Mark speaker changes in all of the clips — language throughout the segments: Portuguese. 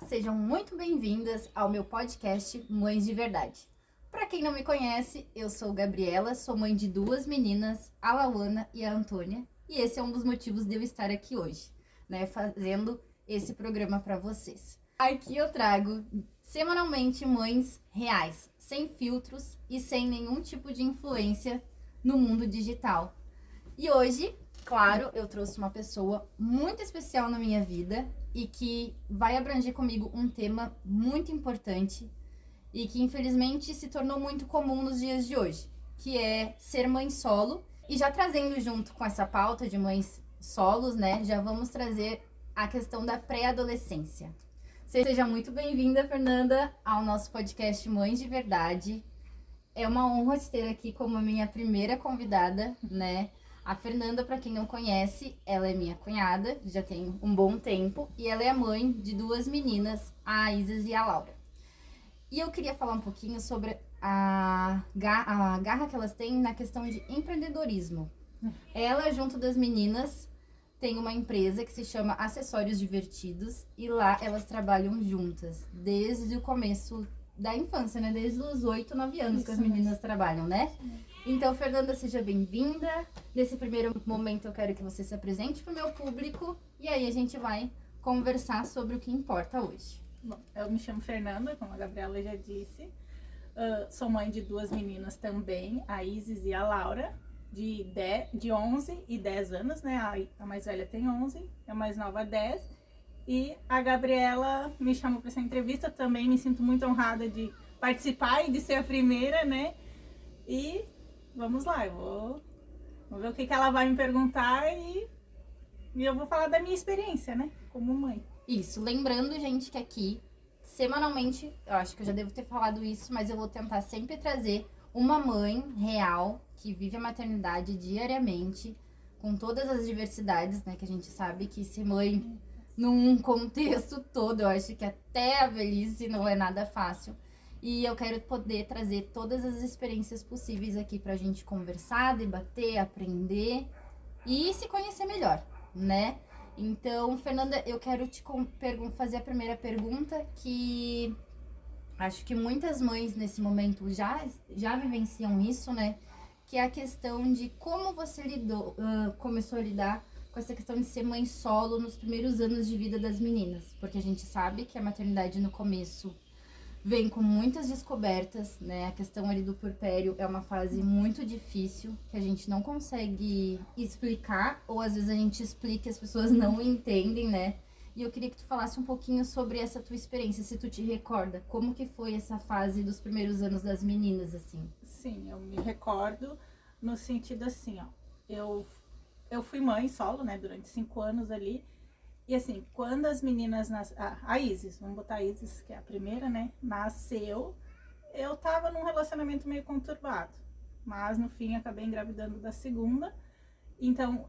Speaker 1: Sejam muito bem-vindas ao meu podcast Mães de Verdade. Para quem não me conhece, eu sou Gabriela, sou mãe de 2 meninas, a Lauana e a Antônia, e esse é um dos motivos de eu estar aqui hoje, fazendo esse programa para vocês. Aqui eu trago semanalmente mães reais, sem filtros e sem nenhum tipo de influência no mundo digital. E hoje, claro, eu trouxe uma pessoa muito especial na minha vida e que vai abranger comigo um tema muito importante e que infelizmente se tornou muito comum nos dias de hoje, que é ser mãe solo. E já trazendo junto com essa pauta de mães solos, já vamos trazer a questão da pré-adolescência. Seja muito bem-vinda, Fernanda, ao nosso podcast Mães de Verdade. É uma honra te ter aqui como minha primeira convidada, A Fernanda, para quem não conhece, ela é minha cunhada, já tem um bom tempo, e ela é a mãe de 2 meninas, a Isis e a Laura. E eu queria falar um pouquinho sobre a garra que elas têm na questão de empreendedorismo. Ela, junto das meninas, tem uma empresa que se chama Acessórios Divertidos, e lá elas trabalham juntas, desde o começo da infância, Desde os 8, 9 anos que as meninas trabalham, Então, Fernanda, seja bem-vinda. Nesse primeiro momento, eu quero que você se apresente para o meu público e aí a gente vai conversar sobre o que importa hoje.
Speaker 2: Bom, eu me chamo Fernanda, como a Gabriela já disse. Sou mãe de 2 meninas também, a Isis e a Laura, de 11 e 10 anos, A mais velha tem 11, a mais nova 10. E a Gabriela me chamou para essa entrevista, também me sinto muito honrada de participar e de ser a primeira, E vamos lá, vamos ver o que ela vai me perguntar e eu vou falar da minha experiência, como mãe.
Speaker 1: Isso, lembrando, gente, que aqui, semanalmente, eu acho que eu já devo ter falado isso, mas eu vou tentar sempre trazer uma mãe real que vive a maternidade diariamente, com todas as diversidades, que a gente sabe que ser mãe num contexto todo, eu acho que até a velhice não é nada fácil. E eu quero poder trazer todas as experiências possíveis aqui pra gente conversar, debater, aprender e se conhecer melhor, Então, Fernanda, eu quero te fazer a primeira pergunta, que acho que muitas mães nesse momento já vivenciam isso, Que é a questão de como você começou a lidar com essa questão de ser mãe solo nos primeiros anos de vida das meninas. Porque a gente sabe que a maternidade no começo vem com muitas descobertas, A questão ali do puerpério é uma fase muito difícil, que a gente não consegue explicar, ou às vezes a gente explica e as pessoas não entendem, E eu queria que tu falasse um pouquinho sobre essa tua experiência, se tu te recorda, como que foi essa fase dos primeiros anos das meninas, assim?
Speaker 2: Sim, eu me recordo no sentido assim, eu fui mãe solo, durante 5 anos ali. E assim, quando as meninas a Isis, vamos botar a Isis, que é a primeira, nasceu, eu tava num relacionamento meio conturbado. Mas no fim acabei engravidando da segunda. Então,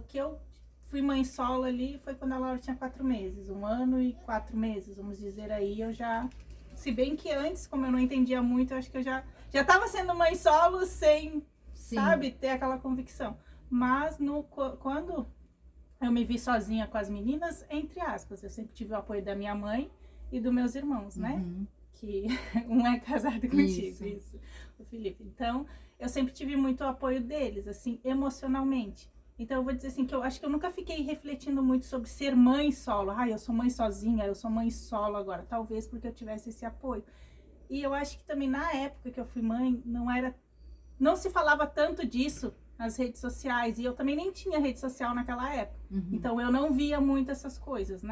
Speaker 2: que eu fui mãe solo ali foi quando a Laura tinha 4 meses, 1 ano e 4 meses, vamos dizer aí, eu já... Se bem que antes, como eu não entendia muito, eu acho que eu já tava sendo mãe solo sem, ter aquela convicção. Mas quando eu me vi sozinha com as meninas, entre aspas, eu sempre tive o apoio da minha mãe e dos meus irmãos, Que um é casado contigo, isso, o Felipe. Então, eu sempre tive muito apoio deles, assim, emocionalmente. Então, eu vou dizer assim, que eu acho que eu nunca fiquei refletindo muito sobre ser mãe solo. Eu sou mãe sozinha, eu sou mãe solo agora. Talvez porque eu tivesse esse apoio. E eu acho que também na época que eu fui mãe, não se falava tanto disso nas redes sociais, e eu também nem tinha rede social naquela época, então eu não via muito essas coisas,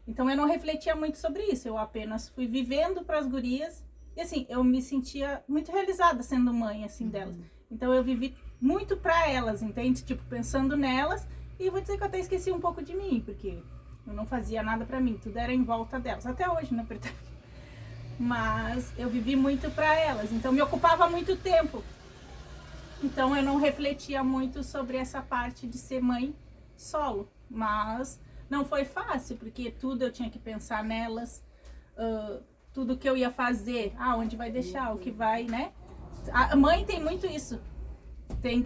Speaker 2: Então eu não refletia muito sobre isso, eu apenas fui vivendo para as gurias, e assim, eu me sentia muito realizada sendo mãe, assim, delas. Então eu vivi muito para elas, entende? Tipo, pensando nelas, e vou dizer que eu até esqueci um pouco de mim, porque eu não fazia nada para mim, tudo era em volta delas, até hoje, na verdade. Mas eu vivi muito para elas, então me ocupava muito tempo. Então eu não refletia muito sobre essa parte de ser mãe solo, mas não foi fácil, porque tudo eu tinha que pensar nelas, tudo que eu ia fazer, onde vai deixar, o que vai, A mãe tem muito isso,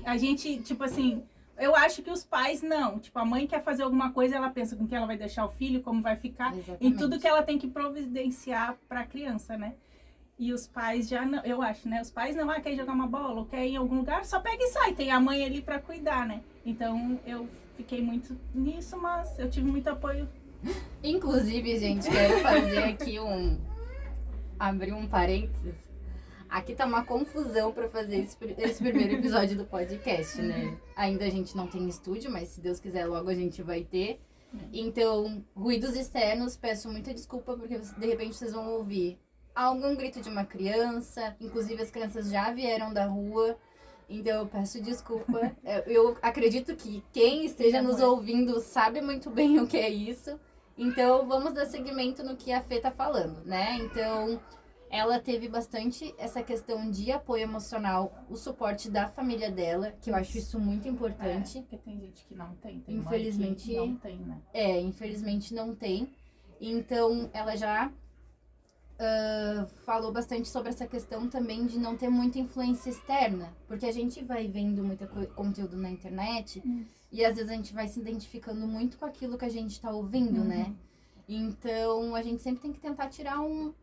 Speaker 2: a gente, tipo assim, Eu acho que os pais não. Tipo, a mãe quer fazer alguma coisa, ela pensa com que ela vai deixar o filho, como vai ficar,
Speaker 1: Exatamente.
Speaker 2: em tudo que ela tem que providenciar pra criança, né? E os pais já não, eu acho, né? Os pais não, quer jogar uma bola ou quer ir em algum lugar, só pega e sai. Tem a mãe ali pra cuidar, né? Então eu fiquei muito nisso, mas eu tive muito apoio.
Speaker 1: Inclusive, gente, quero fazer aqui abrir um parênteses. Aqui tá uma confusão pra fazer esse primeiro episódio do podcast, né? Ainda a gente não tem estúdio, mas se Deus quiser, logo a gente vai ter. Então, ruídos externos, peço muita desculpa, porque de repente vocês vão ouvir algum grito de uma criança. Inclusive, as crianças já vieram da rua. Então, eu peço desculpa. Eu acredito que quem esteja nos ouvindo sabe muito bem o que é isso. Então, vamos dar seguimento no que a Fê tá falando, né? Então, ela teve bastante essa questão de apoio emocional, o suporte da família dela, que eu acho isso muito importante.
Speaker 2: Porque tem gente que não tem. Tem
Speaker 1: Infelizmente,
Speaker 2: mãe que não tem, né?
Speaker 1: Infelizmente não tem. Então, ela já falou bastante sobre essa questão também de não ter muita influência externa. Porque a gente vai vendo muito conteúdo na internet e às vezes a gente vai se identificando muito com aquilo que a gente tá ouvindo, né? Então, a gente sempre tem que tentar tirar o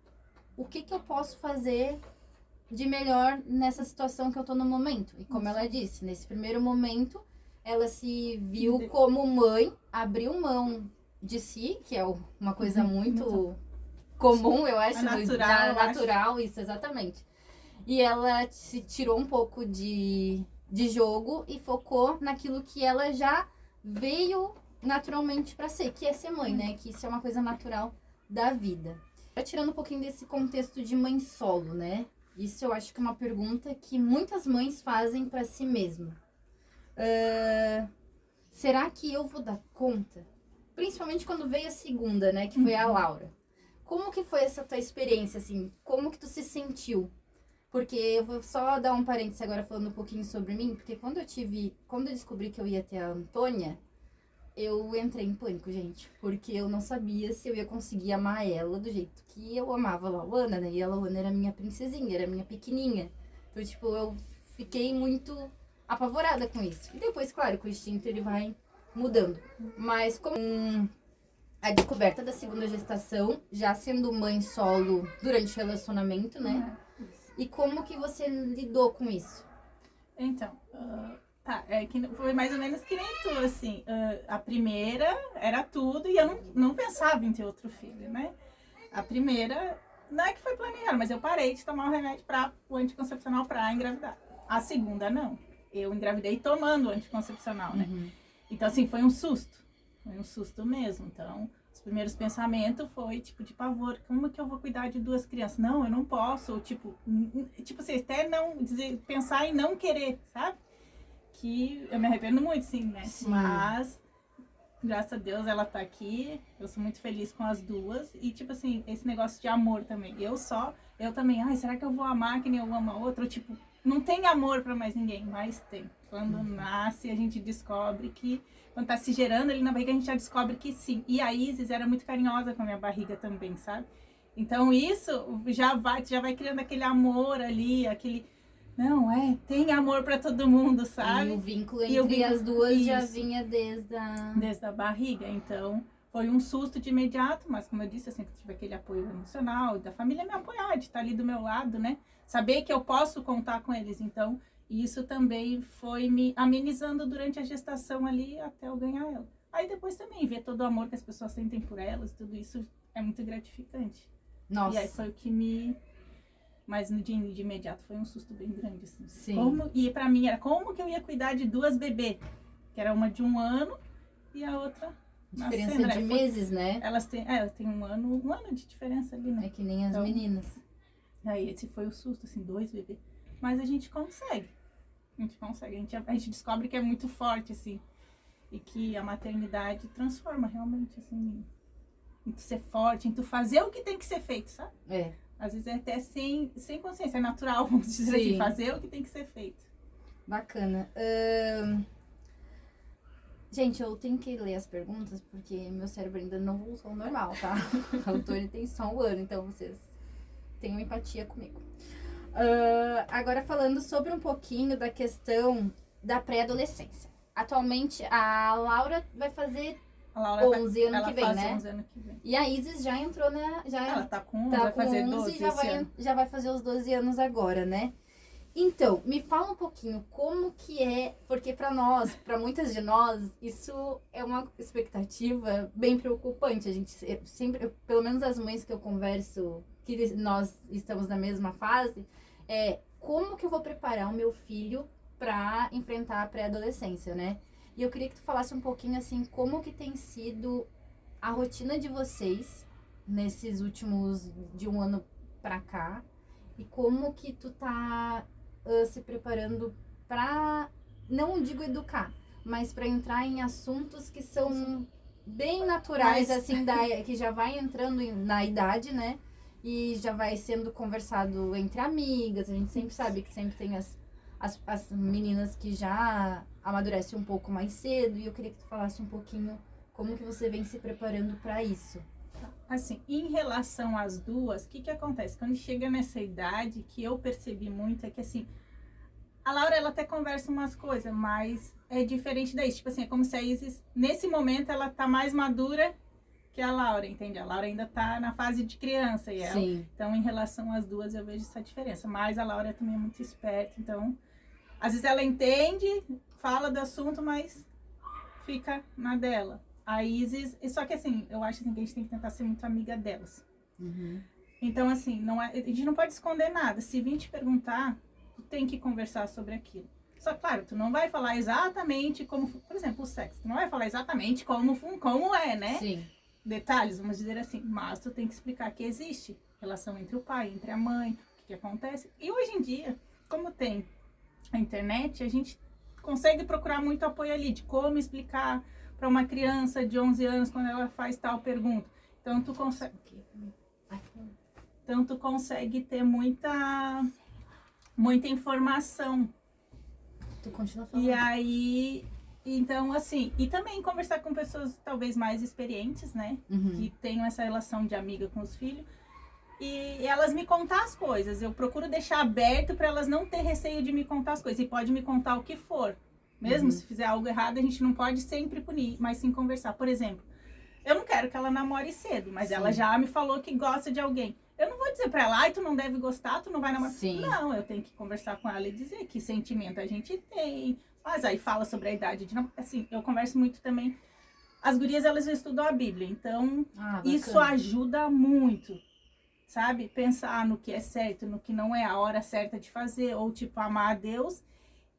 Speaker 1: que eu posso fazer de melhor nessa situação que eu tô no momento. E como ela disse, nesse primeiro momento, ela se viu como mãe, abriu mão de si, que é uma coisa muito comum, eu acho. Natural, isso, exatamente. E ela se tirou um pouco de jogo e focou naquilo que ela já veio naturalmente pra ser, que é ser mãe, né? Que isso é uma coisa natural da vida. Tirando um pouquinho desse contexto de mãe solo, né? Isso eu acho que é uma pergunta que muitas mães fazem pra si mesma. Será que eu vou dar conta? Principalmente quando veio a segunda, né? Que foi a Laura. Como que foi essa tua experiência, assim? Como que tu se sentiu? Porque eu vou só dar um parênteses agora falando um pouquinho sobre mim. Porque quando eu descobri que eu ia ter a Antônia, eu entrei em pânico, gente. Porque eu não sabia se eu ia conseguir amar ela do jeito que eu amava a Lauana, né? E a Lauana era minha princesinha, era minha pequenininha. Então, tipo, eu fiquei muito apavorada com isso. E depois, claro, com o instinto ele vai mudando. Mas com a descoberta da segunda gestação, já sendo mãe solo durante o relacionamento, né? E como que você lidou com isso?
Speaker 2: Então, que foi mais ou menos que nem tu, assim. A primeira era tudo e eu não pensava em ter outro filho, né? A primeira, não é que foi planejado, mas eu parei de tomar o remédio o anticoncepcional pra engravidar. A segunda, não. Eu engravidei tomando o anticoncepcional, né? Então, assim, foi um susto. Foi um susto mesmo. Então, os primeiros pensamentos foi, tipo, de pavor. Como que eu vou cuidar de duas crianças? Não, eu não posso. Ou, tipo assim, até não pensar em não querer, sabe? Que eu me arrependo muito, sim, né?
Speaker 1: Sim.
Speaker 2: Mas, graças a Deus, ela tá aqui. Eu sou muito feliz com as duas. E, tipo assim, esse negócio de amor também. Eu também, será que eu vou amar que nem eu amo a outra? Ou, tipo, não tem amor pra mais ninguém, mas tem. Quando nasce, a gente descobre que... Quando tá se gerando ali na barriga, a gente já descobre que sim. E a Isis era muito carinhosa com a minha barriga também, sabe? Então, isso já vai criando aquele amor ali, aquele... Não, tem amor pra todo mundo, sabe?
Speaker 1: E o vínculo entre as duas já vinha desde
Speaker 2: a barriga. Então, foi um susto de imediato, mas como eu disse, eu sempre tive aquele apoio emocional, da família me apoiar, de estar ali do meu lado, né? Saber que eu posso contar com eles. Então, isso também foi me amenizando durante a gestação ali, até eu ganhar ela. Aí depois também, ver todo o amor que as pessoas sentem por elas, tudo isso é muito gratificante.
Speaker 1: Nossa.
Speaker 2: E aí foi o que me... Mas de imediato foi um susto bem grande, assim.
Speaker 1: Sim.
Speaker 2: E pra mim era como que eu ia cuidar de duas bebês? Que era uma de 1 ano e a outra...
Speaker 1: Diferença
Speaker 2: nascendo,
Speaker 1: de meses, né?
Speaker 2: Elas têm 1 ano de diferença ali, né?
Speaker 1: É que nem as meninas.
Speaker 2: Aí esse foi o susto, assim, 2 bebês. Mas a gente consegue. A gente descobre que é muito forte, assim. E que a maternidade transforma realmente, assim, em tu ser forte, em tu fazer o que tem que ser feito, sabe? Às vezes é até sem consciência, é natural, vamos dizer assim, fazer o que tem que ser feito.
Speaker 1: Bacana. Gente, eu tenho que ler as perguntas, porque meu cérebro ainda não voltou ao normal, tá? O Antônio tem só 1 ano, então vocês tenham empatia comigo. Agora falando sobre um pouquinho da questão da pré-adolescência. atualmente a Laura vai fazer
Speaker 2: A Laura
Speaker 1: 11 ano
Speaker 2: ela
Speaker 1: que vem,
Speaker 2: faz
Speaker 1: né?
Speaker 2: 11 ano que vem.
Speaker 1: E a Isis já entrou
Speaker 2: Ela tá com 11,
Speaker 1: tá
Speaker 2: vai
Speaker 1: com
Speaker 2: fazer
Speaker 1: 11
Speaker 2: 12
Speaker 1: e
Speaker 2: esse ano.
Speaker 1: já vai fazer os 12 anos agora, né? Então, me fala um pouquinho como que é, porque para nós, para muitas de nós, isso é uma expectativa bem preocupante. A gente sempre, pelo menos as mães que eu converso, que nós estamos na mesma fase, como que eu vou preparar o meu filho para enfrentar a pré-adolescência, né? E eu queria que tu falasse um pouquinho assim, como que tem sido a rotina de vocês nesses últimos de um ano para cá e como que tu tá se preparando para, não digo educar, mas para entrar em assuntos que são bem naturais, assim, que já vai entrando na idade, né? E já vai sendo conversado entre amigas. A gente sempre sabe que sempre tem as meninas que já amadurecem um pouco mais cedo. E eu queria que tu falasse um pouquinho como que você vem se preparando para isso.
Speaker 2: Assim, em relação às duas, o que acontece? Quando chega nessa idade, que eu percebi muito é que, assim, a Laura, ela até conversa umas coisas, mas é diferente daí. Tipo assim, é como se a Isis, nesse momento, ela tá mais madura que a Laura, entende? A Laura ainda tá na fase de criança. E ela,
Speaker 1: Sim.
Speaker 2: então, em relação às duas, eu vejo essa diferença. Mas a Laura também é muito esperta, então... Às vezes ela entende, fala do assunto, mas fica na dela. A Isis, só que assim, eu acho assim, que a gente tem que tentar ser muito amiga delas.
Speaker 1: Uhum.
Speaker 2: Então, assim, a gente não pode esconder nada. Se vir te perguntar, tu tem que conversar sobre aquilo. Só claro, tu não vai falar exatamente como, por exemplo, o sexo. Tu não vai falar exatamente como é, né?
Speaker 1: Sim.
Speaker 2: Detalhes, vamos dizer assim. Mas tu tem que explicar que existe relação entre o pai, entre a mãe, o que acontece. E hoje em dia, como tem a internet, a gente consegue procurar muito apoio ali de como explicar para uma criança de 11 anos quando ela faz tal pergunta. Então tu consegue ter muita informação.
Speaker 1: Tu continua falando.
Speaker 2: E aí, então assim, e também conversar com pessoas talvez mais experientes, né?
Speaker 1: Uhum.
Speaker 2: Que tenham essa relação de amiga com os filhos. E elas me contar as coisas. Eu procuro deixar aberto para elas não ter receio de me contar as coisas. E pode me contar o que for. Mesmo se fizer algo errado, a gente não pode sempre punir, mas sim conversar. Por exemplo, eu não quero que ela namore cedo, mas ela já me falou que gosta de alguém. Eu não vou dizer pra ela, ai, tu não deve gostar, tu não vai namorar.
Speaker 1: Sim.
Speaker 2: Não, eu tenho que conversar com ela e dizer que sentimento a gente tem. Mas aí fala sobre a idade de namoro. Assim, eu converso muito também. As gurias, elas estudam a Bíblia, então isso ajuda muito. Sabe? Pensar no que é certo, no que não é a hora certa de fazer, ou tipo, amar a Deus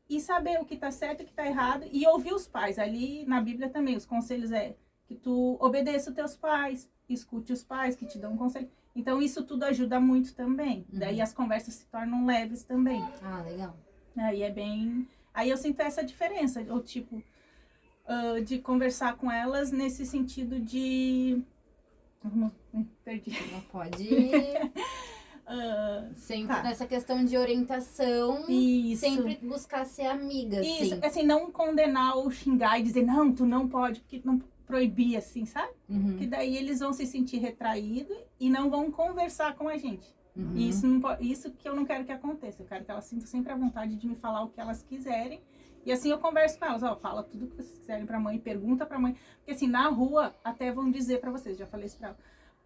Speaker 2: e saber o que tá certo e o que tá errado e ouvir os pais. Ali na Bíblia também, os conselhos é que tu obedeça os teus pais, escute os pais que te dão conselho. Então isso tudo ajuda muito também. Daí as conversas se tornam leves também.
Speaker 1: Ah, legal.
Speaker 2: Aí é bem... Aí eu sinto essa diferença, ou tipo, de conversar com elas nesse sentido de... Perdi.
Speaker 1: Não pode... sempre nessa questão de orientação, sempre buscar ser amiga.
Speaker 2: Isso, assim, não condenar ou xingar e dizer, não, tu não pode, porque não proibir, assim, sabe? Que daí eles vão se sentir retraídos e não vão conversar com a gente. E isso que eu não quero que aconteça. Eu quero que elas sintam sempre a vontade de me falar o que elas quiserem. E assim eu converso com elas, fala tudo que vocês quiserem pra mãe, pergunta pra mãe. Porque assim, na rua até vão dizer pra vocês, já falei isso pra ela.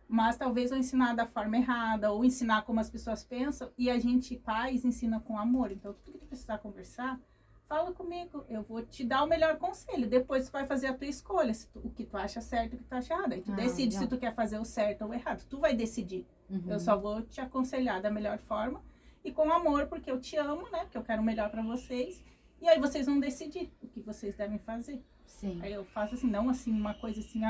Speaker 2: Mas talvez eu ensinar da forma errada, ou ensinar como as pessoas pensam, e a gente, pais, ensina com amor. Então, tudo que tu precisar conversar, fala comigo, eu vou te dar o melhor conselho. Depois tu vai fazer a tua escolha, o que tu acha certo e o que tu acha errado. Aí tu decide se tu quer fazer o certo ou o errado. Tu vai decidir. Eu só vou te aconselhar da melhor forma e com amor, porque eu te amo, né? Porque eu quero o melhor pra vocês. E aí vocês vão decidir o que vocês devem fazer.
Speaker 1: Sim.
Speaker 2: Aí eu faço assim, não assim, uma coisa assim,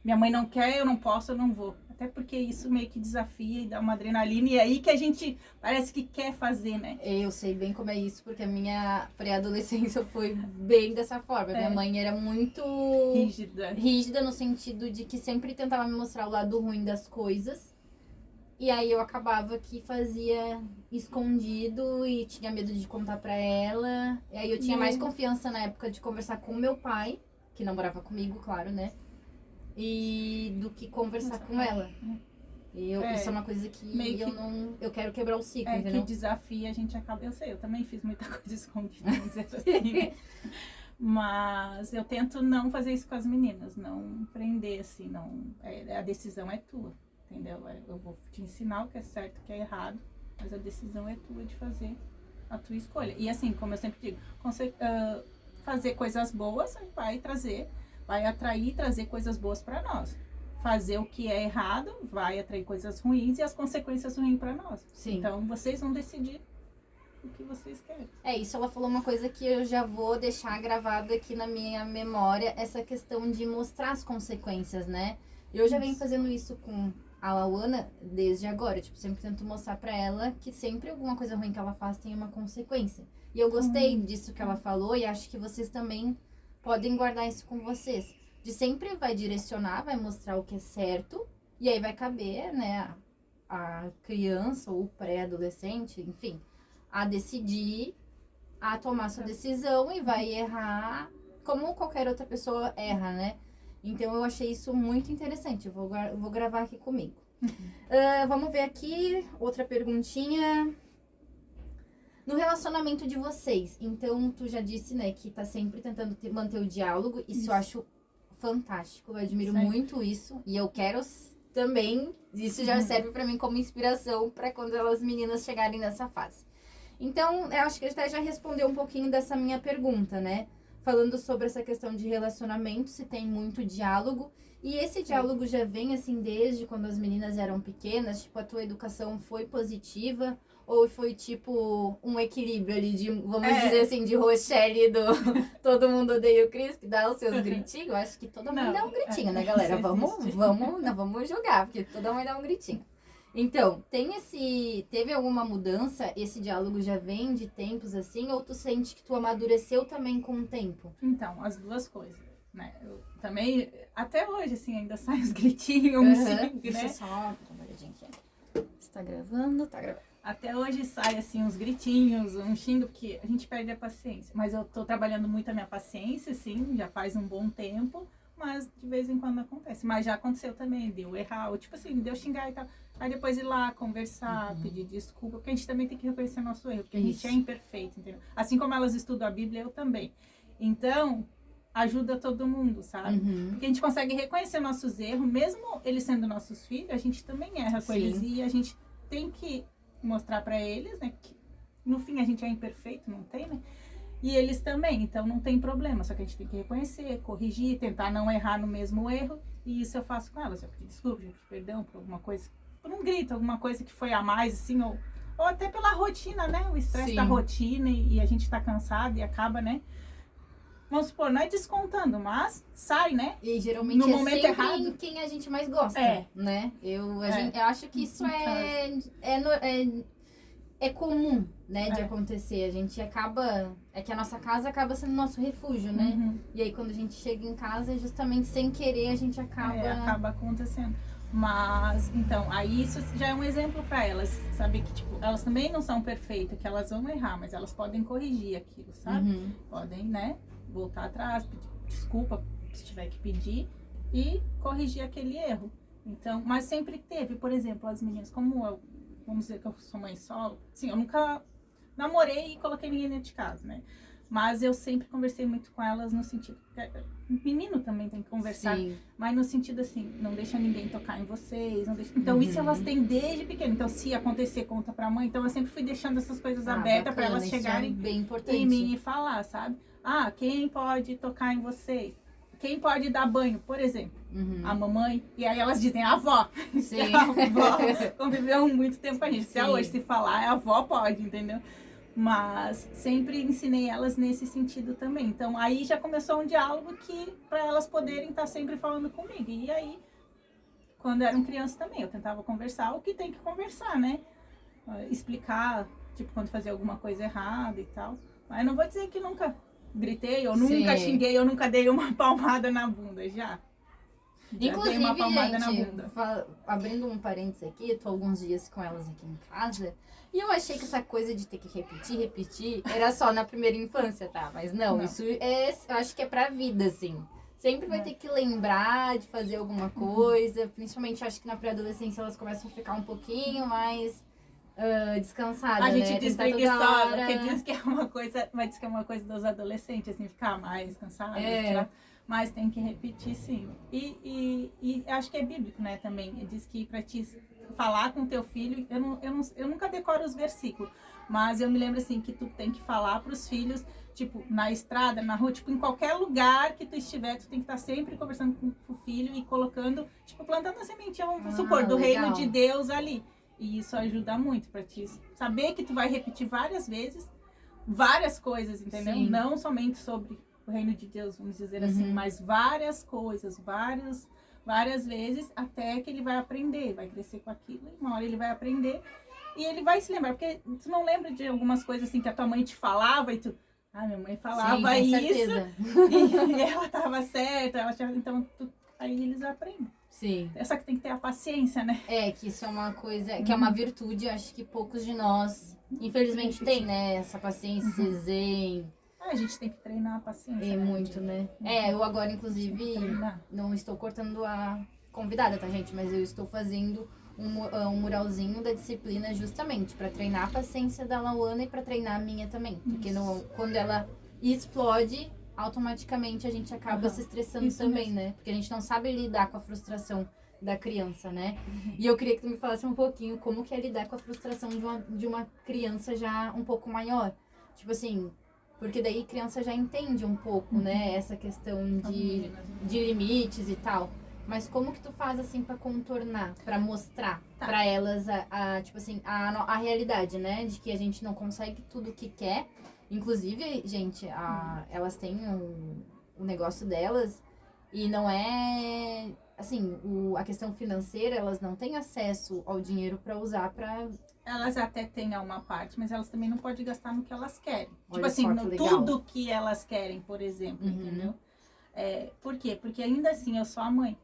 Speaker 2: minha mãe não quer, eu não posso, eu não vou. Até porque isso meio que desafia e dá uma adrenalina. E é aí que a gente parece que quer fazer, né?
Speaker 1: Eu sei bem como é isso, porque a minha pré-adolescência foi bem dessa forma. Minha mãe era muito rígida no sentido de que sempre tentava me mostrar o lado ruim das coisas. E aí eu acabava que fazia escondido e tinha medo de contar pra ela. E aí eu tinha mais confiança na época de conversar com o meu pai, que não morava comigo, claro, né? E do que conversar com ela. Isso é uma coisa que eu quero quebrar o ciclo, entendeu?
Speaker 2: Que desafia, a gente acaba... Eu sei, eu também fiz muita coisa escondida, vamos dizer assim. Mas eu tento não fazer isso com as meninas, não prender, assim, a decisão é tua, entendeu? Eu vou te ensinar o que é certo, o que é errado, mas a decisão é tua de fazer a tua escolha. E assim, como eu sempre digo, fazer coisas boas vai atrair e trazer coisas boas para nós. Fazer o que é errado vai atrair coisas ruins e as consequências ruins para nós.
Speaker 1: Sim.
Speaker 2: Então, vocês vão decidir o que vocês querem.
Speaker 1: Isso ela falou uma coisa que eu já vou deixar gravado aqui na minha memória, essa questão de mostrar as consequências, né? Eu já venho fazendo isso com a Lauana desde agora, tipo, sempre tento mostrar pra ela que sempre alguma coisa ruim que ela faz tem uma consequência. E eu gostei disso que ela falou e acho que vocês também podem guardar isso com vocês. De sempre vai direcionar, vai mostrar o que é certo, e aí vai caber, né, a criança ou o pré-adolescente, enfim, a decidir, a tomar sua decisão e vai errar como qualquer outra pessoa erra, né? Então eu achei isso muito interessante, eu vou gravar aqui comigo. Vamos ver aqui, outra perguntinha. No relacionamento de vocês, então tu já disse, né, que tá sempre tentando manter o diálogo, isso eu acho fantástico, eu admiro muito isso, e eu quero também, isso já serve pra mim como inspiração pra quando as meninas chegarem nessa fase. Então, eu acho que até já respondeu um pouquinho dessa minha pergunta, né? Falando sobre essa questão de relacionamento, se tem muito diálogo. E esse diálogo já vem, assim, desde quando as meninas eram pequenas? Tipo, a tua educação foi positiva? Ou foi, tipo, um equilíbrio ali de, vamos dizer assim, de Rochelle do Todo Mundo Odeia o Chris, que dá os seus gritinhos? Eu acho que toda mãe dá um gritinho, né, galera? Não vamos julgar, porque toda mãe dá um gritinho. Então, teve alguma mudança? Esse diálogo já vem de tempos assim? Ou tu sente que tu amadureceu também com o tempo?
Speaker 2: Então, as duas coisas, né? Eu também, até hoje, assim, ainda saem os gritinhos, né?
Speaker 1: Deixa eu só dar uma olhadinha aqui. Está gravando? Tá gravando.
Speaker 2: Até hoje sai, assim, uns gritinhos, um xingo, porque a gente perde a paciência. Mas eu tô trabalhando muito a minha paciência, assim, já faz um bom tempo. Mas de vez em quando acontece. Mas já aconteceu também, deu errar, ou tipo assim, deu xingar e tal. Aí depois ir lá, conversar, pedir desculpa, porque a gente também tem que reconhecer nosso erro, porque a gente é imperfeito, entendeu? Assim como elas estudam a Bíblia, eu também. Então, ajuda todo mundo, sabe? Porque a gente consegue reconhecer nossos erros, mesmo eles sendo nossos filhos, a gente também erra com eles. E a gente tem que mostrar pra eles, né, que no fim a gente é imperfeito, não tem, né? E eles também, então não tem problema, só que a gente tem que reconhecer, corrigir, tentar não errar no mesmo erro, e isso eu faço com elas. Eu pedi desculpa, eu pedi perdão por alguma coisa, por um grito, alguma coisa que foi a mais, assim, ou até pela rotina, né? O estresse da rotina e a gente tá cansado e acaba, né? Vamos supor, não é descontando, mas sai, né?
Speaker 1: E geralmente
Speaker 2: no
Speaker 1: é
Speaker 2: momento
Speaker 1: sempre
Speaker 2: errado.
Speaker 1: em quem a gente mais gosta, né? Eu acho que isso é comum, né, de acontecer. A gente acaba... É que a nossa casa acaba sendo nosso refúgio, né? E aí, quando a gente chega em casa, justamente sem querer, a gente acaba...
Speaker 2: acaba acontecendo. Mas, então, aí isso já é um exemplo para elas. Saber que, tipo, elas também não são perfeitas, que elas vão errar, mas elas podem corrigir aquilo, sabe? Podem, né, voltar atrás, pedir desculpa se tiver que pedir e corrigir aquele erro. Então, mas sempre teve, por exemplo, as meninas, como eu... Vamos dizer que eu sou mãe solo. Sim, eu nunca namorei e coloquei ninguém dentro de casa, né? Mas eu sempre conversei muito com elas no sentido... Menino também tem que conversar. Mas no sentido assim, não deixa ninguém tocar em vocês. Não deixa... Então isso elas têm desde pequeno. Então se acontecer, conta pra mãe. Então eu sempre fui deixando essas coisas abertas para elas chegarem em mim e falar, sabe? Ah, quem pode tocar em vocês? Quem pode dar banho, por exemplo? A mamãe. E aí elas dizem a avó.
Speaker 1: Sim.
Speaker 2: A avó conviveu muito tempo com a gente. Até hoje, se falar, a avó pode, entendeu? Mas sempre ensinei elas nesse sentido também. Então, aí já começou um diálogo que para elas poderem estar sempre falando comigo. E aí, quando eram crianças também, eu tentava conversar o que tem que conversar, né? Explicar, tipo, quando fazia alguma coisa errada e tal. Mas não vou dizer que nunca gritei, ou nunca xinguei, eu nunca dei uma palmada na bunda, já.
Speaker 1: Inclusive,
Speaker 2: dei uma palmada
Speaker 1: gente,
Speaker 2: na bunda.
Speaker 1: Abrindo um parênteses aqui, tô alguns dias com elas aqui em casa, e eu achei que essa coisa de ter que repetir, era só na primeira infância, tá? Mas não. Isso eu acho que é pra vida, assim. Sempre vai ter que lembrar de fazer alguma coisa, principalmente acho que na pré-adolescência elas começam a ficar um pouquinho mais descansada,
Speaker 2: A
Speaker 1: né?
Speaker 2: gente diz
Speaker 1: Tem que estar toda
Speaker 2: preguiçosa,
Speaker 1: hora.
Speaker 2: porque diz que é uma coisa, mas diz que é uma coisa dos adolescentes, assim, ficar mais cansado,
Speaker 1: É.
Speaker 2: mas tem que repetir sim. E acho que é bíblico, né, também. Diz que para te falar com teu filho, eu nunca decoro os versículos, mas eu me lembro assim que tu tem que falar para os filhos, tipo, na estrada, na rua, tipo, em qualquer lugar que tu estiver, tu tem que estar sempre conversando com o filho e colocando, tipo, plantando a sementinha, vamos supor, do
Speaker 1: legal.
Speaker 2: reino de Deus ali. E isso ajuda muito para ti saber que tu vai repetir várias vezes, várias coisas, entendeu?
Speaker 1: Sim.
Speaker 2: Não somente sobre o reino de Deus, vamos dizer assim, mas várias coisas, várias vezes, até que ele vai aprender, vai crescer com aquilo, e uma hora ele vai aprender e ele vai se lembrar, porque tu não lembra de algumas coisas assim que a tua mãe te falava e tu, minha mãe falava
Speaker 1: Sim, com
Speaker 2: isso
Speaker 1: certeza.
Speaker 2: e ela tava certa, então aí eles aprendem.
Speaker 1: Sim.
Speaker 2: Só que tem que ter a paciência, né?
Speaker 1: É, que isso é uma coisa, que é uma virtude, eu acho que poucos de nós, infelizmente, tem, né? Essa paciência, zen.
Speaker 2: A gente tem que treinar a paciência.
Speaker 1: É
Speaker 2: né,
Speaker 1: muito,
Speaker 2: gente?
Speaker 1: né? Eu agora, inclusive,
Speaker 2: Treinar.
Speaker 1: não estou cortando a convidada, tá, gente? Mas eu estou fazendo um muralzinho da disciplina justamente para treinar a paciência da Lauana e para treinar a minha também. Porque quando ela explode, automaticamente a gente acaba se estressando
Speaker 2: Isso
Speaker 1: também,
Speaker 2: mesmo.
Speaker 1: né? Porque a gente não sabe lidar com a frustração da criança, né? E eu queria que tu me falasse um pouquinho como que é lidar com a frustração de uma criança já um pouco maior. Tipo assim, porque daí criança já entende um pouco, né? Essa questão de limites e tal. Mas como que tu faz assim pra contornar, pra mostrar pra elas tipo assim, a realidade, né? De que a gente não consegue tudo o que quer. Inclusive, gente, elas têm o negócio delas e não é assim, a questão financeira, elas não têm acesso ao dinheiro pra usar pra...
Speaker 2: Elas até têm uma parte, mas elas também não podem gastar no que elas querem.
Speaker 1: Olha
Speaker 2: tipo assim,
Speaker 1: só que
Speaker 2: no
Speaker 1: legal.
Speaker 2: tudo que elas querem, por exemplo, entendeu? Por quê? Porque ainda assim eu sou a mãe.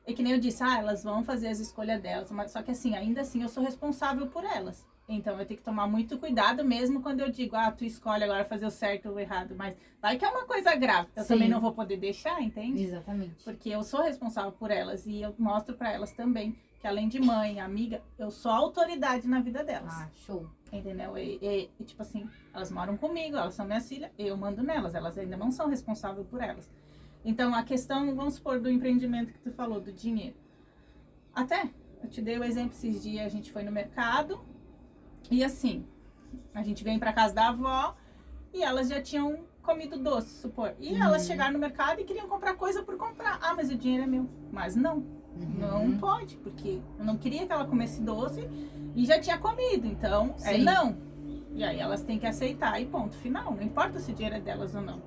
Speaker 2: É que nem eu disse, elas vão fazer as escolhas delas, mas só que assim, ainda assim eu sou responsável por elas. Então eu tenho que tomar muito cuidado mesmo quando eu digo, tu escolhe agora fazer o certo ou o errado, mas vai que é uma coisa grave, eu
Speaker 1: Sim.
Speaker 2: também não vou poder deixar, entende?
Speaker 1: Exatamente.
Speaker 2: Porque eu sou responsável por elas e eu mostro pra elas também que além de mãe, amiga, eu sou a autoridade na vida delas.
Speaker 1: Show.
Speaker 2: Entendeu? E tipo assim, elas moram comigo, elas são minhas filhas, eu mando nelas, elas ainda não são responsáveis por elas. Então, a questão, vamos supor, do empreendimento que tu falou, do dinheiro. Até, eu te dei o exemplo, esses dias a gente foi no mercado e assim, a gente vem pra casa da avó e elas já tinham comido doce, supor. E elas chegaram no mercado e queriam comprar coisa por comprar. Mas o dinheiro é meu. Mas não, não pode, porque eu não queria que ela comesse doce e já tinha comido, então não. E aí elas têm que aceitar e ponto final. Não importa se o dinheiro é delas ou não.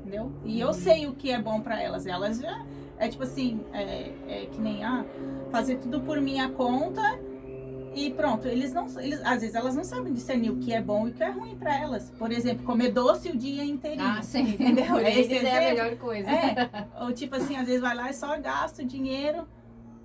Speaker 2: Entendeu? E eu sei o que é bom pra elas. Elas já, tipo assim, que nem, fazer tudo por minha conta e pronto. Às vezes elas não sabem discernir o que é bom e o que é ruim pra elas. Por exemplo, comer doce o dia inteirinho.
Speaker 1: Sim.
Speaker 2: Entendeu?
Speaker 1: Esse é a melhor coisa.
Speaker 2: Ou tipo assim, às vezes vai lá e só gasta o dinheiro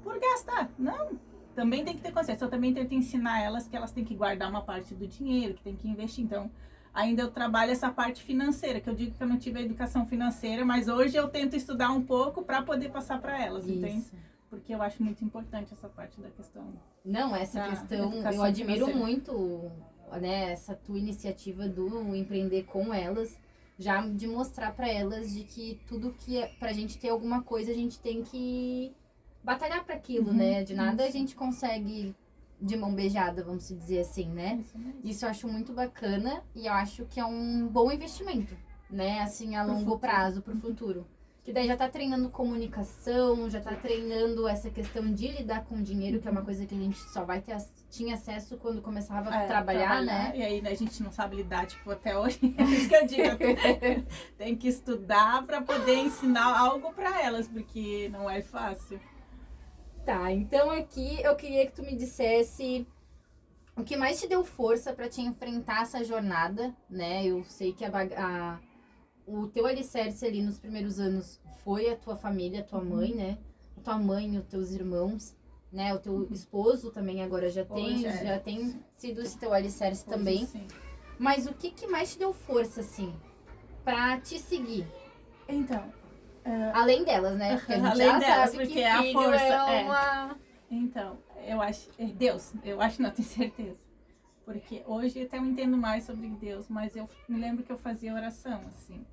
Speaker 2: por gastar. Não. Também tem que ter consciência. Eu também tento ensinar elas que elas têm que guardar uma parte do dinheiro, que tem que investir. Então, ainda eu trabalho essa parte financeira, que eu digo que eu não tive a educação financeira, mas hoje eu tento estudar um pouco para poder passar para elas, entende? Porque eu acho muito importante essa parte da questão.
Speaker 1: Não, essa questão, eu admiro muito, né, essa tua iniciativa do empreender com elas, já de mostrar para elas de que tudo que é pra gente ter alguma coisa, a gente tem que batalhar para aquilo, né? De nada a gente consegue de mão beijada, vamos dizer assim, né? Isso eu acho muito bacana e eu acho que é um bom investimento, né? Assim, a longo prazo, pro futuro. Que daí já tá treinando comunicação, já tá treinando essa questão de lidar com dinheiro, que é uma coisa que a gente só tinha acesso quando começava a trabalhar, né?
Speaker 2: E aí a gente não sabe lidar, tipo, até hoje. É isso que eu digo, tem que estudar pra poder ensinar algo pra elas, porque não é fácil.
Speaker 1: Tá, então aqui eu queria que tu me dissesse o que mais te deu força pra te enfrentar essa jornada, né? Eu sei que o teu alicerce ali nos primeiros anos foi a tua família, a tua mãe, né? A tua mãe e os teus irmãos, né? O teu esposo também agora já tem sido esse teu alicerce também.
Speaker 2: Sim.
Speaker 1: Mas o que mais te deu força, assim, pra te seguir?
Speaker 2: Então...
Speaker 1: além delas, né? Porque a gente
Speaker 2: além
Speaker 1: já
Speaker 2: delas,
Speaker 1: sabe
Speaker 2: porque
Speaker 1: que
Speaker 2: a
Speaker 1: filho
Speaker 2: força
Speaker 1: é uma...
Speaker 2: Então, eu acho... Deus, eu acho, não tenho certeza. Porque hoje até eu entendo mais sobre Deus, mas eu me lembro que eu fazia oração, assim.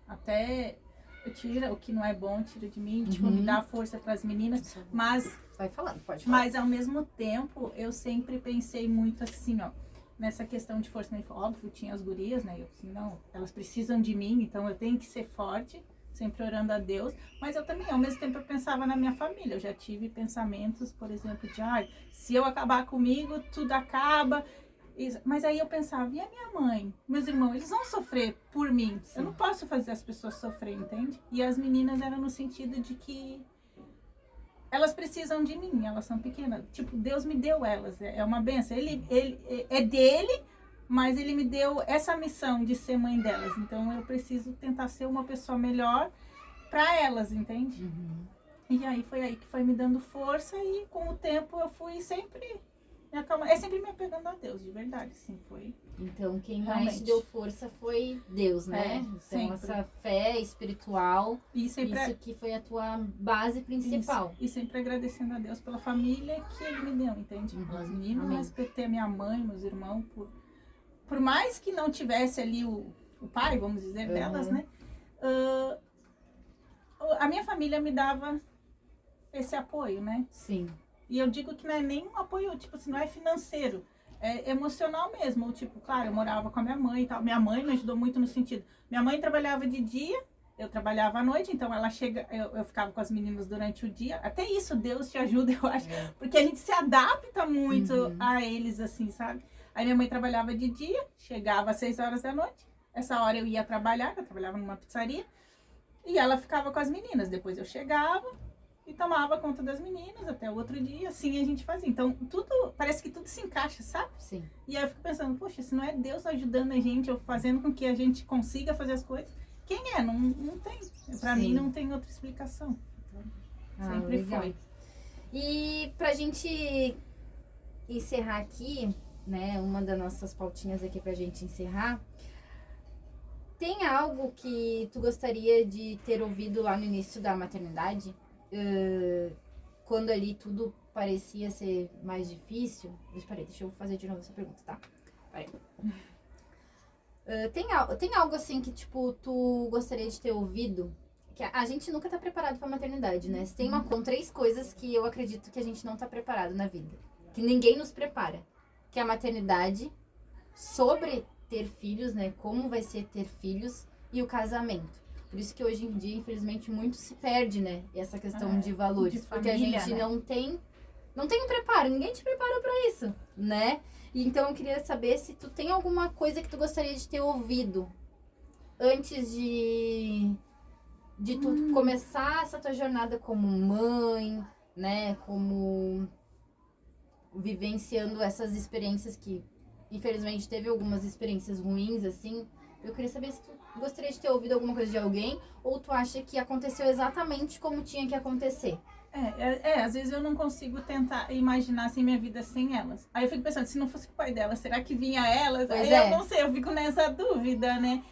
Speaker 2: Até eu tiro o que não é bom, tira de mim, tipo, me dá força para as meninas. Mas,
Speaker 1: vai falando, pode falar.
Speaker 2: Mas ao mesmo tempo, eu sempre pensei muito assim, ó, nessa questão de força. Óbvio, tinha as gurias, né? Eu assim, não, elas precisam de mim, então eu tenho que ser forte, sempre orando a Deus. Mas eu também, ao mesmo tempo, eu pensava na minha família. Eu já tive pensamentos, por exemplo, de, se eu acabar comigo, tudo acaba. Mas aí eu pensava, e a minha mãe, meus irmãos, eles vão sofrer por mim. Sim. Eu não posso fazer as pessoas sofrer, entende? E as meninas eram no sentido de que elas precisam de mim, elas são pequenas. Tipo, Deus me deu elas, é uma benção. Ele é dele, mas ele me deu essa missão de ser mãe delas. Então eu preciso tentar ser uma pessoa melhor para elas, entende?
Speaker 1: Uhum.
Speaker 2: E aí foi aí que foi me dando força e com o tempo eu fui sempre é sempre me apegando a Deus, de verdade, sim, foi.
Speaker 1: Então, quem
Speaker 2: realmente
Speaker 1: mais te deu força foi Deus, né? Então,
Speaker 2: sempre.
Speaker 1: Essa fé espiritual,
Speaker 2: e sempre
Speaker 1: isso que foi a tua base principal.
Speaker 2: Isso. E sempre agradecendo a Deus pela família que Ele me deu, entende? Pelas meninas, mas por ter minha mãe, meus irmãos, por mais que não tivesse ali o pai, vamos dizer, delas, né? A minha família me dava esse apoio, né?
Speaker 1: Sim.
Speaker 2: E eu digo que não é nem um apoio, tipo assim, não é financeiro, é emocional mesmo. Tipo, claro, eu morava com a minha mãe e tal. Minha mãe me ajudou muito no sentido. Minha mãe trabalhava de dia, eu trabalhava à noite, então ela chega, eu ficava com as meninas durante o dia. Até isso, Deus te ajuda, eu acho. Porque a gente se adapta muito a eles, assim, sabe? Aí minha mãe trabalhava de dia, chegava às 6 horas da noite. Essa hora eu ia trabalhar, eu trabalhava numa pizzaria. E ela ficava com as meninas. Depois eu chegava e tomava conta das meninas até o outro dia, assim a gente fazia. Então, tudo, parece que tudo se encaixa, sabe?
Speaker 1: Sim.
Speaker 2: E aí eu fico pensando, poxa, se não é Deus ajudando a gente, ou fazendo com que a gente consiga fazer as coisas, quem é? Não tem. Pra mim não tem outra explicação. Então, sempre
Speaker 1: legal.
Speaker 2: foi.
Speaker 1: E pra gente encerrar aqui, né, uma das nossas pautinhas aqui pra gente encerrar, tem algo que tu gostaria de ter ouvido lá no início da maternidade? Quando ali tudo parecia ser mais difícil. Deixa eu fazer de novo essa pergunta, tá? Tem algo assim que, tipo, tu gostaria de ter ouvido? Que a gente nunca tá preparado pra maternidade, né? Tem 3 coisas que eu acredito que a gente não tá preparado na vida. Que ninguém nos prepara. Que é a maternidade, sobre ter filhos, né? Como vai ser ter filhos, e o casamento. Por isso que hoje em dia, infelizmente, muito se perde, né? Essa questão de valores.
Speaker 2: De
Speaker 1: porque
Speaker 2: família,
Speaker 1: a gente
Speaker 2: né?
Speaker 1: não tem um preparo, ninguém te prepara pra isso, né? E então eu queria saber se tu tem alguma coisa que tu gostaria de ter ouvido antes de tu começar essa tua jornada como mãe, né? Como vivenciando essas experiências que, infelizmente, teve algumas experiências ruins, assim. Eu queria saber se tu gostaria de ter ouvido alguma coisa de alguém ou tu acha que aconteceu exatamente como tinha que acontecer.
Speaker 2: Às vezes eu não consigo tentar imaginar assim minha vida sem elas. Aí eu fico pensando, se não fosse o pai delas, será que vinha elas?
Speaker 1: Pois
Speaker 2: Aí
Speaker 1: é.
Speaker 2: eu não sei, eu fico nessa dúvida, né?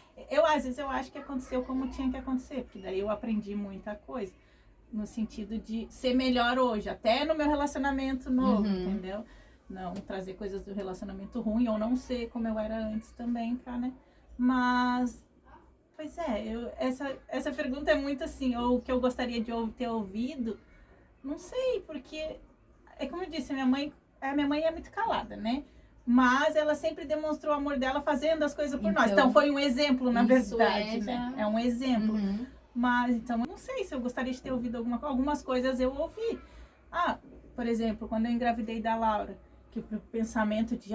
Speaker 2: Às vezes eu acho que aconteceu como tinha que acontecer, porque daí eu aprendi muita coisa. No sentido de ser melhor hoje, até no meu relacionamento novo, entendeu? Não trazer coisas do relacionamento ruim, ou não ser como eu era antes também, pra, né? Mas, pois é, essa pergunta é muito assim, ou o que eu gostaria de ter ouvido, não sei, porque, é como eu disse, a minha mãe é muito calada, né? Mas ela sempre demonstrou o amor dela fazendo as coisas por nós. Então foi um exemplo, na verdade, né? É um exemplo. Mas, então, eu não sei se eu gostaria de ter ouvido algumas coisas eu ouvi. Por exemplo, quando eu engravidei da Laura, que o pensamento de,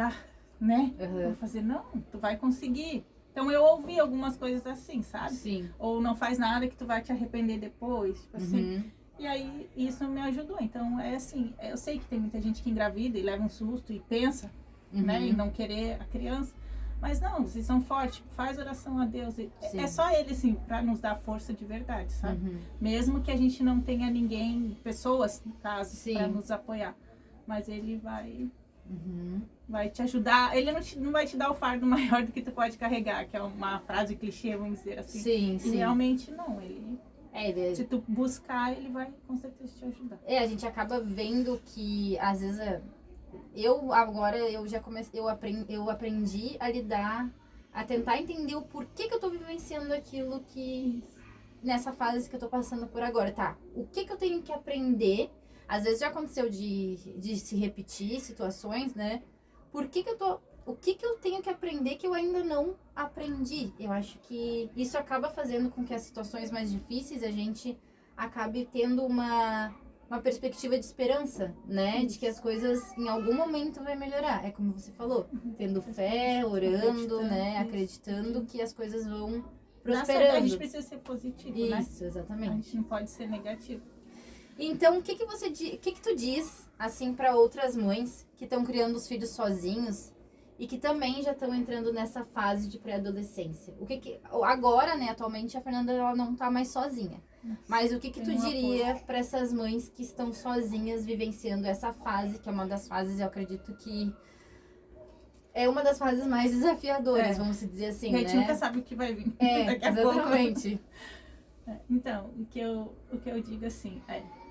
Speaker 2: né? Vou fazer, não, tu vai conseguir. Então eu ouvi algumas coisas assim, sabe?
Speaker 1: Sim.
Speaker 2: Ou não faz nada que tu vai te arrepender depois, tipo assim. E aí isso me ajudou. Então é assim, eu sei que tem muita gente que engravida e leva um susto e pensa, né? E não querer a criança. Mas não, vocês são fortes, faz oração a Deus. É só Ele, assim, pra nos dar força de verdade, sabe? Mesmo que a gente não tenha ninguém, pessoas, no caso, pra nos apoiar. Mas Ele vai te ajudar. Ele não vai te dar o fardo maior do que tu pode carregar, que é uma frase clichê, vamos dizer assim.
Speaker 1: Sim.
Speaker 2: E realmente não, se tu buscar, Ele vai com certeza te ajudar.
Speaker 1: A gente acaba vendo que, às vezes, eu já comecei, eu aprendi a lidar, a tentar entender o porquê que eu tô vivenciando aquilo que nessa fase que eu tô passando por agora, tá? O que que eu tenho que aprender? Às vezes já aconteceu de se repetir situações, né? O que que eu tenho que aprender que eu ainda não aprendi? Eu acho que isso acaba fazendo com que as situações mais difíceis a gente acabe tendo uma perspectiva de esperança, né? De que as coisas em algum momento vai melhorar. É como você falou, tendo fé, orando, né? Acreditando que as coisas vão prosperando.
Speaker 2: A gente precisa ser positivo, né?
Speaker 1: Isso, exatamente.
Speaker 2: A gente não pode ser negativo.
Speaker 1: Então, o que que tu diz, assim, para outras mães que estão criando os filhos sozinhos e que também já estão entrando nessa fase de pré-adolescência? Agora, né, atualmente, a Fernanda ela não tá mais sozinha. Mas o que tu diria para essas mães que estão sozinhas vivenciando essa fase, que é uma das fases, eu acredito que é uma das fases mais desafiadoras, vamos dizer assim,
Speaker 2: a gente
Speaker 1: né?
Speaker 2: nunca sabe o que vai vir
Speaker 1: daqui a exatamente.
Speaker 2: Pouco. Então, o que eu digo assim,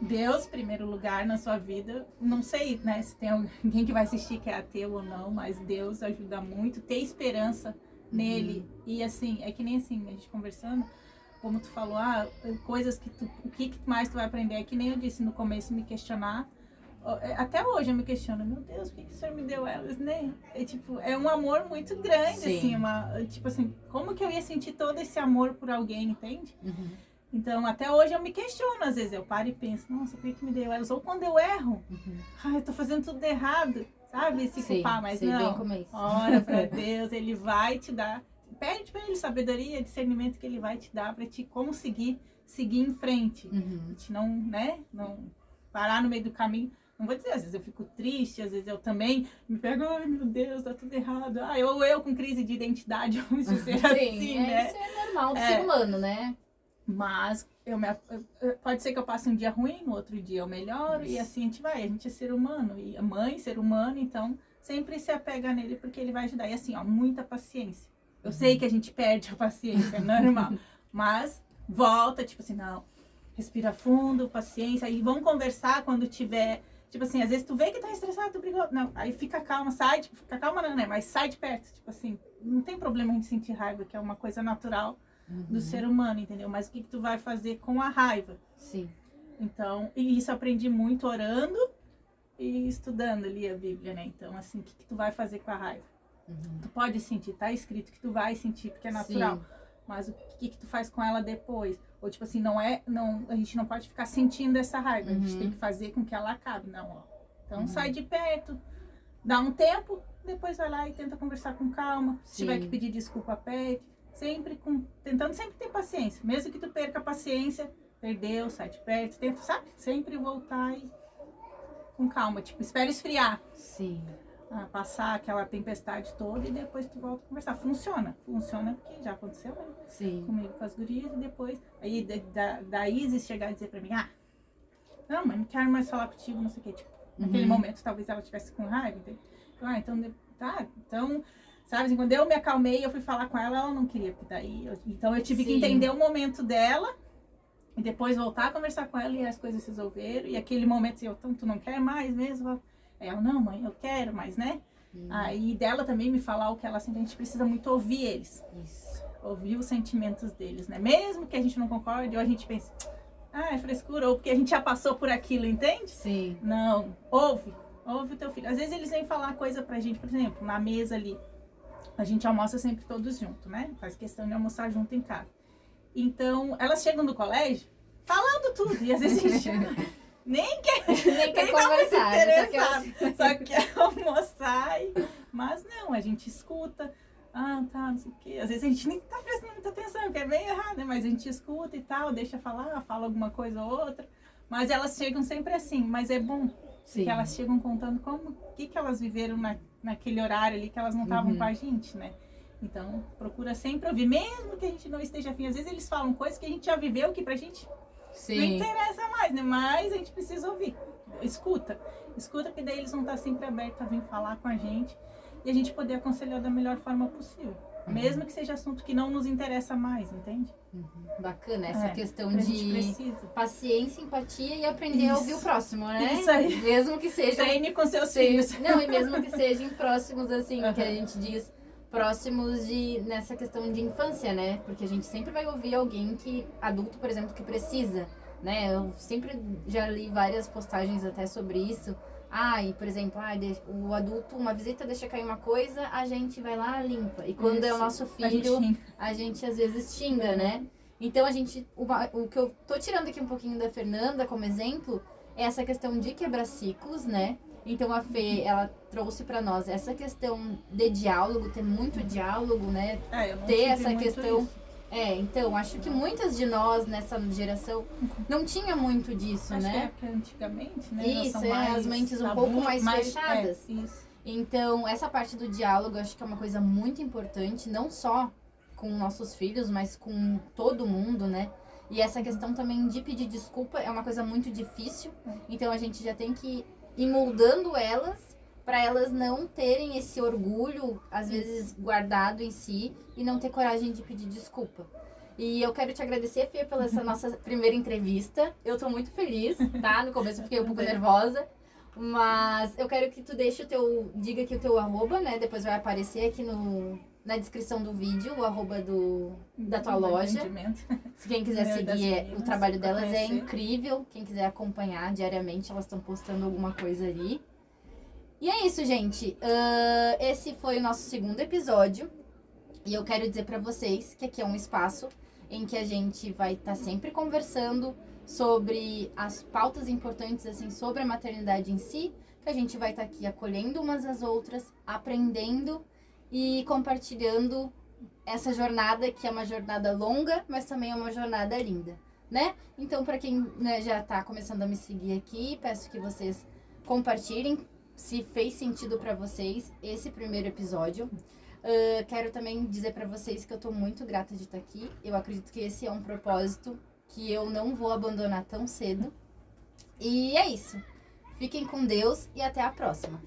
Speaker 2: Deus, primeiro lugar na sua vida. Não sei, né, se tem alguém que vai assistir que é ateu ou não, mas Deus ajuda muito, ter esperança nele. E assim, é que nem assim, a gente conversando, como tu falou, coisas que o que mais tu vai aprender, é que nem eu disse no começo, me questionar. Até hoje eu me questiono, meu Deus, por que o Senhor me deu elas, né? É um amor muito grande,
Speaker 1: Sim.
Speaker 2: assim, tipo assim, como que eu ia sentir todo esse amor por alguém, entende? Então, até hoje eu me questiono, às vezes eu paro e penso, nossa, por que me deu elas? Ou quando eu erro, eu tô fazendo tudo errado, sabe? Se culpar, mas não, ora pra Deus, Ele vai te dar, pede pra Ele sabedoria, discernimento que Ele vai te dar pra te conseguir seguir em frente, te não, né, não parar no meio do caminho. Não vou dizer, às vezes eu fico triste, às vezes eu também me pego, ai meu Deus, tá tudo errado. Ou eu com crise de identidade, vamos dizer assim, né?
Speaker 1: Isso é normal do ser humano, né?
Speaker 2: Mas pode ser que eu passe um dia ruim, no outro dia eu melhoro, e assim a gente vai. A gente é ser humano, e a mãe, ser humano, então sempre se apega nele porque ele vai ajudar. E assim, muita paciência. Eu sei que a gente perde a paciência, é normal. Mas volta, tipo assim, não, respira fundo, paciência, e vamos conversar quando tiver. Tipo assim, às vezes tu vê que tá estressado, tu brigou. Não, aí fica calma, sai, tipo, fica calma não, né? Mas sai de perto, tipo assim, não tem problema a gente sentir raiva, que é uma coisa natural do ser humano, entendeu? Mas o que tu vai fazer com a raiva?
Speaker 1: Sim.
Speaker 2: Então, e isso eu aprendi muito orando e estudando ali a Bíblia, né? Então, assim, o que tu vai fazer com a raiva? Tu pode sentir, tá escrito que tu vai sentir, porque é natural. Sim. Mas o que tu faz com ela depois? Ou tipo assim, a gente não pode ficar sentindo essa raiva, a gente tem que fazer com que ela acabe. Não, Então sai de perto, dá um tempo, depois vai lá e tenta conversar com calma. Se tiver que pedir desculpa, pede. Tentando sempre ter paciência. Mesmo que tu perca a paciência, perdeu, sai de perto, tenta, sabe? Sempre voltar e com calma, tipo, espera esfriar.
Speaker 1: Sim.
Speaker 2: Passar aquela tempestade toda e depois tu volta a conversar. Funciona porque já aconteceu, né?
Speaker 1: Sim.
Speaker 2: Comigo com as gurias, e depois aí da Isis chegar e dizer pra mim, não, mas não quero mais falar contigo, não sei o que, tipo, naquele momento talvez ela estivesse com raiva, entendeu? Então, sabe, assim, quando eu me acalmei, eu fui falar com ela, ela não queria, porque então eu tive que entender o momento dela e depois voltar a conversar com ela e as coisas se resolveram, e aquele momento, então, tu não quer mais mesmo? Ela, não, mãe, eu quero, mas, né? Aí dela também me falar o que ela sente, a gente precisa muito ouvir eles. Isso. Ouvir os sentimentos deles, né? Mesmo que a gente não concorde, ou a gente pense, é frescura, ou porque a gente já passou por aquilo, entende?
Speaker 1: Sim.
Speaker 2: Não, ouve o teu filho. Às vezes eles vêm falar coisa pra gente, por exemplo, na mesa ali, a gente almoça sempre todos juntos, né? Faz questão de almoçar junto em casa. Então, elas chegam do colégio falando tudo, e às vezes a gente... Nem quer conversar, só quer almoçar. Mas não, a gente escuta. Não sei o quê. Às vezes a gente nem tá prestando muita atenção, que é bem errado, né? Mas a gente escuta e tal, deixa falar, fala alguma coisa ou outra. Mas elas chegam sempre assim, mas é bom. Sim. Que elas chegam contando o que elas viveram naquele horário ali que elas não estavam com a gente, né? Então, procura sempre ouvir, mesmo que a gente não esteja afim. Às vezes eles falam coisas que a gente já viveu, que pra gente... Não interessa mais, né? Mas a gente precisa ouvir. Escuta, porque daí eles vão estar sempre abertos a vir falar com a gente. e a gente poder aconselhar da melhor forma possível. Mesmo que seja assunto que não nos interessa mais, entende?
Speaker 1: Bacana, essa questão
Speaker 2: a gente
Speaker 1: de
Speaker 2: precisa.
Speaker 1: Paciência, empatia e aprender a ouvir o próximo, né?
Speaker 2: Isso aí.
Speaker 1: Mesmo que seja...
Speaker 2: Treine com seus filhos.
Speaker 1: Não, e mesmo que sejam próximos, assim, que a gente diz, próximos nessa questão de infância, né? Porque a gente sempre vai ouvir alguém adulto, por exemplo, que precisa, né? Eu sempre já li várias postagens até sobre isso. E por exemplo, o adulto, uma visita deixa cair uma coisa, a gente vai lá, limpa. E quando é o nosso filho, a gente às vezes xinga, né? Então o que eu tô tirando aqui um pouquinho da Fernanda como exemplo, é essa questão de quebrar ciclos, né? Então a Fê, ela trouxe pra nós essa questão de diálogo, ter muito diálogo, né?
Speaker 2: Eu não
Speaker 1: ter
Speaker 2: tive
Speaker 1: essa
Speaker 2: muito
Speaker 1: questão...
Speaker 2: isso.
Speaker 1: Então, acho que muitas de nós nessa geração não tinha muito disso,
Speaker 2: Acho
Speaker 1: né?
Speaker 2: que antigamente, né?
Speaker 1: Isso, as mentes um pouco mais fechadas.
Speaker 2: Isso.
Speaker 1: Então, essa parte do diálogo, acho que é uma coisa muito importante, não só com nossos filhos, mas com todo mundo, né? E essa questão também de pedir desculpa é uma coisa muito difícil. Então, a gente já tem que ir moldando elas para elas não terem esse orgulho, às vezes, guardado em si e não ter coragem de pedir desculpa. E eu quero te agradecer, Fê, pela essa nossa primeira entrevista. Eu tô muito feliz, tá? No começo eu fiquei um pouco nervosa, mas eu quero que tu diga aqui o teu arroba, né? Depois vai aparecer aqui na descrição do vídeo, o arroba da tua loja. Se quem quiser seguir, o trabalho delas é incrível. Quem quiser acompanhar diariamente, elas estão postando alguma coisa ali. E é isso, gente. Esse foi o nosso segundo episódio. E eu quero dizer pra vocês que aqui é um espaço em que a gente vai estar sempre conversando sobre as pautas importantes, assim, sobre a maternidade em si. Que a gente vai estar aqui acolhendo umas às outras, aprendendo e compartilhando essa jornada, que é uma jornada longa, mas também é uma jornada linda, né? Então, pra quem, né, já tá começando a me seguir aqui, peço que vocês compartilhem se fez sentido pra vocês esse primeiro episódio. Quero também dizer pra vocês que eu tô muito grata de estar aqui. Eu acredito que esse é um propósito que eu não vou abandonar tão cedo. E é isso. Fiquem com Deus e até a próxima.